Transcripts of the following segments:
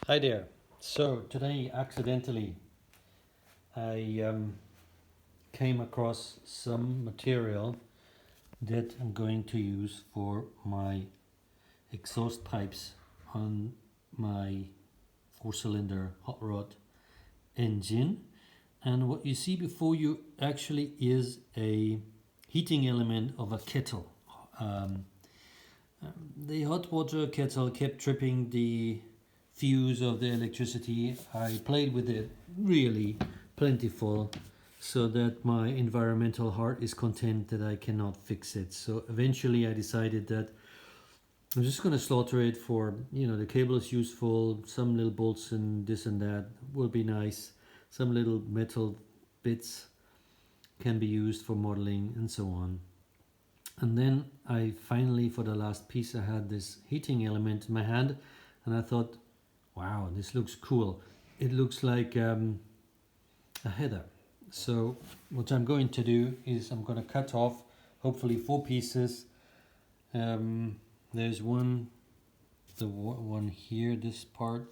Hi there. So today, accidentally, I came across some material that I'm going to use for my exhaust pipes on my 4-cylinder hot rod engine. And what you see before you actually is a heating element of a kettle. Um, the hot water kettle kept tripping the fuse of the electricity. I played with it really plentiful so that my environmental heart is content that I cannot fix it. So eventually I decided that I'm just going to slaughter it for, the cable is useful, some little bolts and this and that will be nice, some little metal bits can be used for modeling and so on. And then I finally, for the last piece, I had this heating element in my hand and I thought, wow, this looks cool. It looks like a header. So what I'm going to do is I'm going to cut off hopefully 4 pieces. There's one here, this part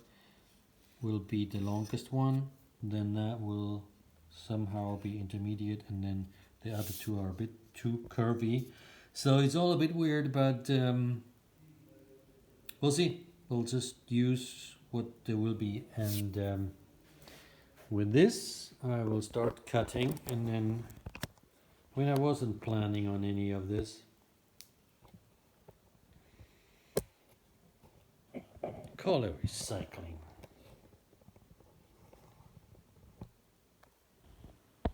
will be the longest one, then that will somehow be intermediate, and then the other 2 are a bit too curvy. So it's all a bit weird, but we'll see. We'll just use what there will be, and with this I will start cutting. And then when I wasn't planning on any of this, call it recycling.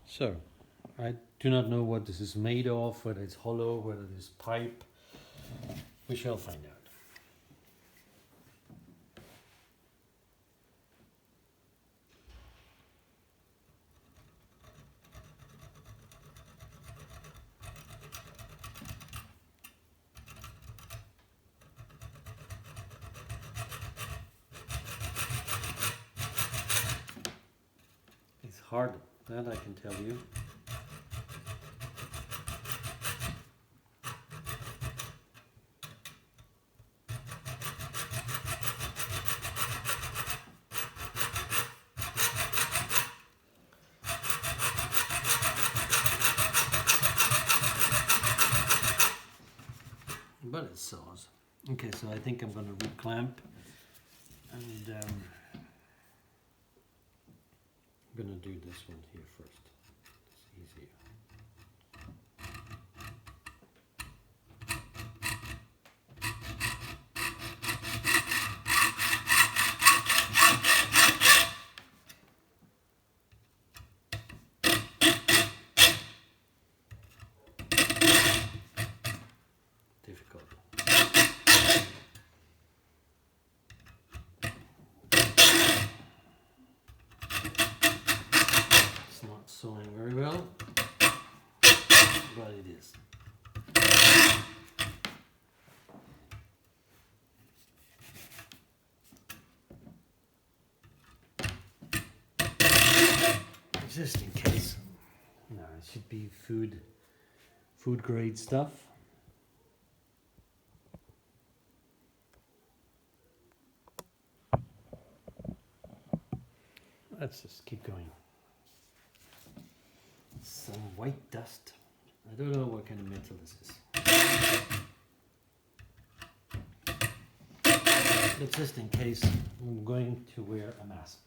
So I do not know what this is made of, whether it's hollow, whether it is pipe. We shall find out. It's hard, that I can tell you. But it saws. Okay, so I think I'm going to reclamp, and I'm going to do this one here first. It's easier. Difficult. It's not sewing very well, but it is. Just in case. No, it should be food grade stuff. Let's just keep going. Some white dust. I don't know what kind of metal this is. But just in case, I'm going to wear a mask.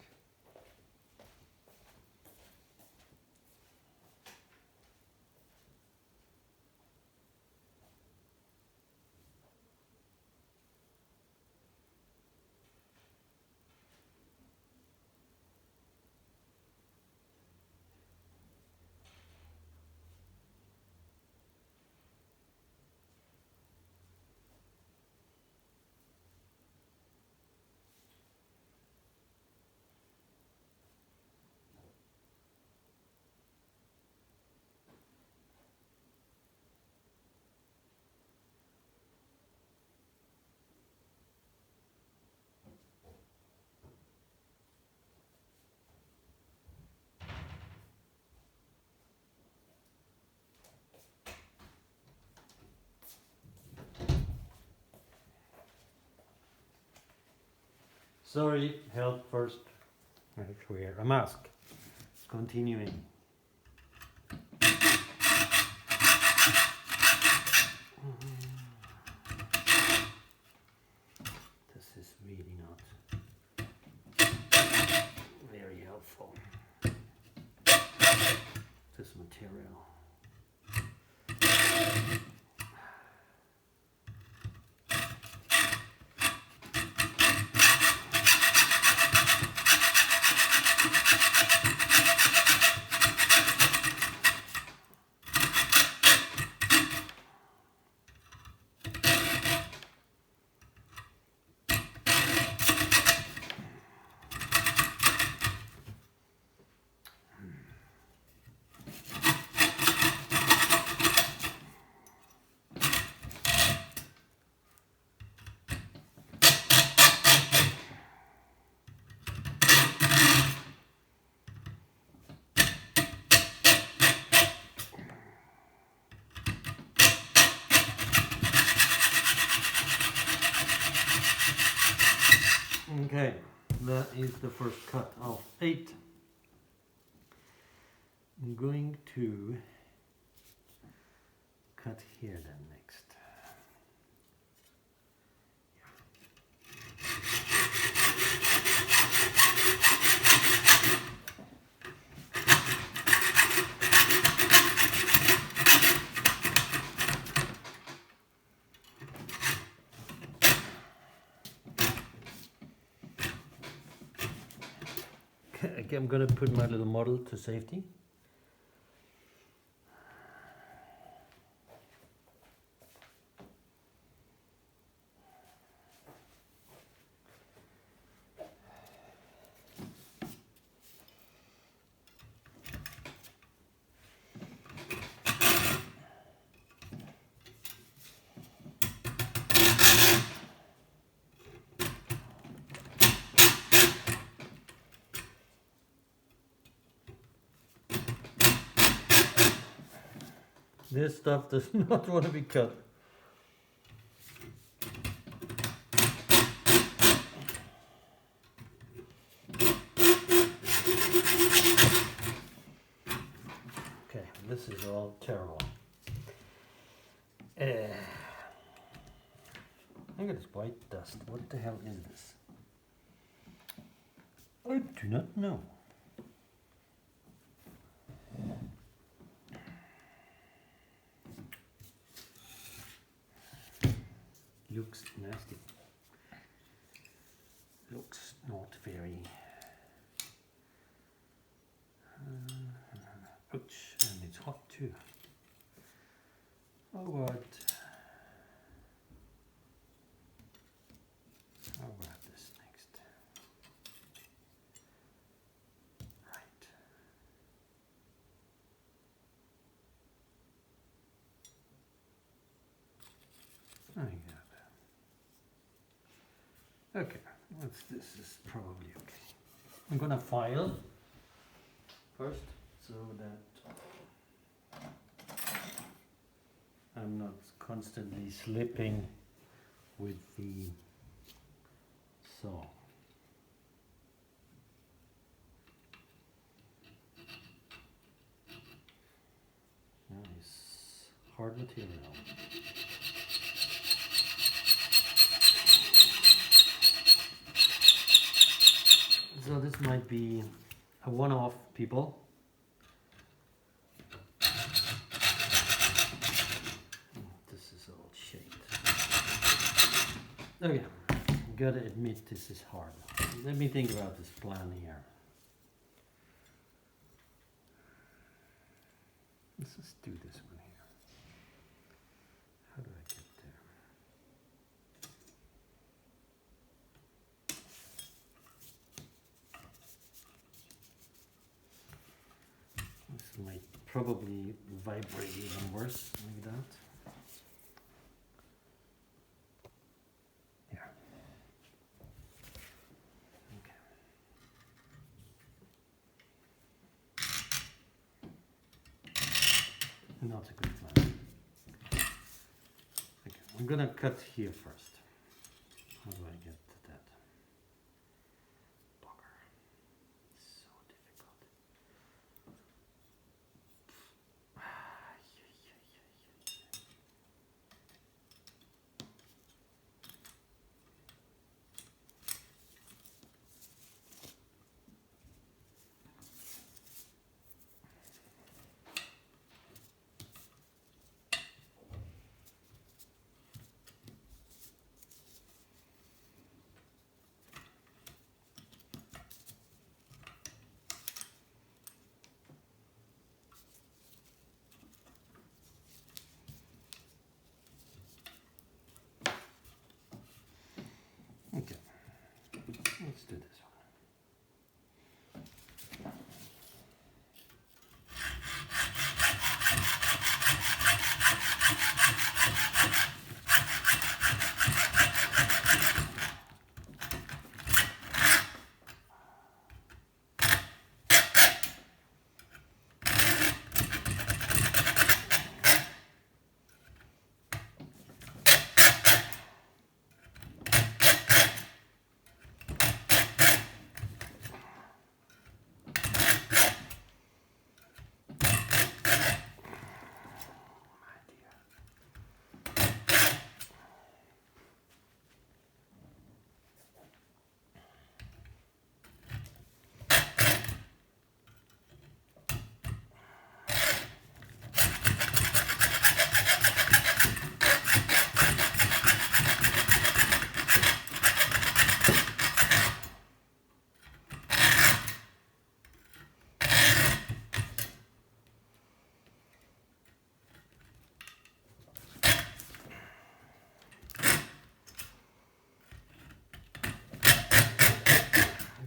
Sorry, health first. I have to wear a mask. Continuing. This is really not very helpful. This material. Okay, that is the first cut of 8. I'm going to cut here then next. Okay, I'm going to put my little model to safety. This stuff does not want to be cut. Okay, this is all terrible. Look at this white dust. What the hell is this? I do not know. Looks nasty. Looks not very. Ouch, and it's hot too. Oh, what? I'll grab this next. Right. I got that. Okay, this is probably okay. I'm gonna file first so that I'm not constantly slipping with the saw. Nice hard material. So this might be a one-off, people. This is all shaped. Okay, gotta admit this is hard. Let me think about this plan here. Let's just do this one here. How do I get there? This might probably vibrate even worse like that. Yeah. Okay. Not a good plan. Okay, I'm gonna cut here first. How do I get to that?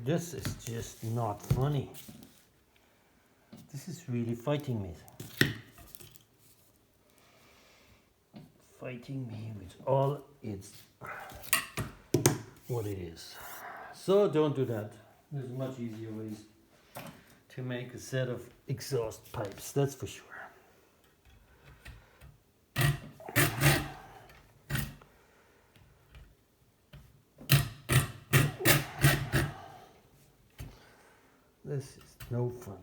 This is just not funny. This is really fighting me. Fighting me with all its what it is. So don't do that. There's much easier ways to make a set of exhaust pipes, that's for sure. This is no fun.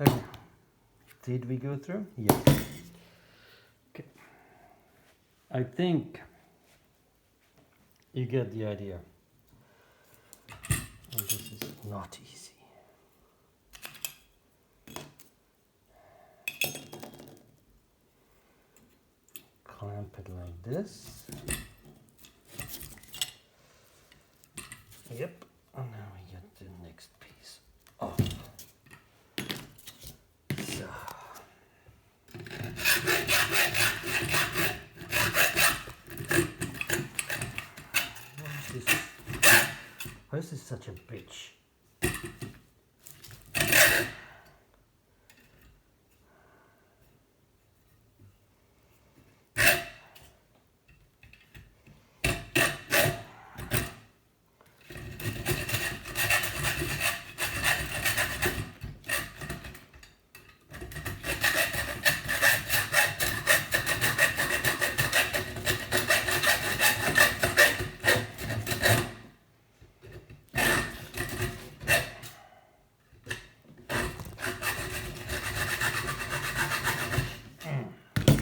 Okay. Did we go through? Yeah. Okay. I think you get the idea. And this is not easy. Clamp it like this. Yep. And now we get the next piece off. So. Why is this such a bitch?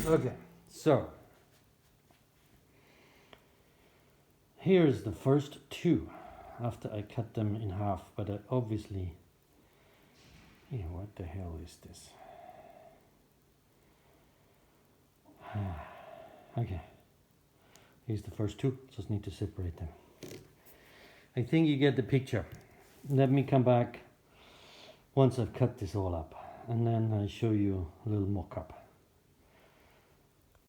Okay, so here's the first two after I cut them in half, but I obviously, what the hell is this? Okay, here's the first two, just need to separate them. I think you get the picture. Let me come back once I've cut this all up, and then I'll show you a little mock-up.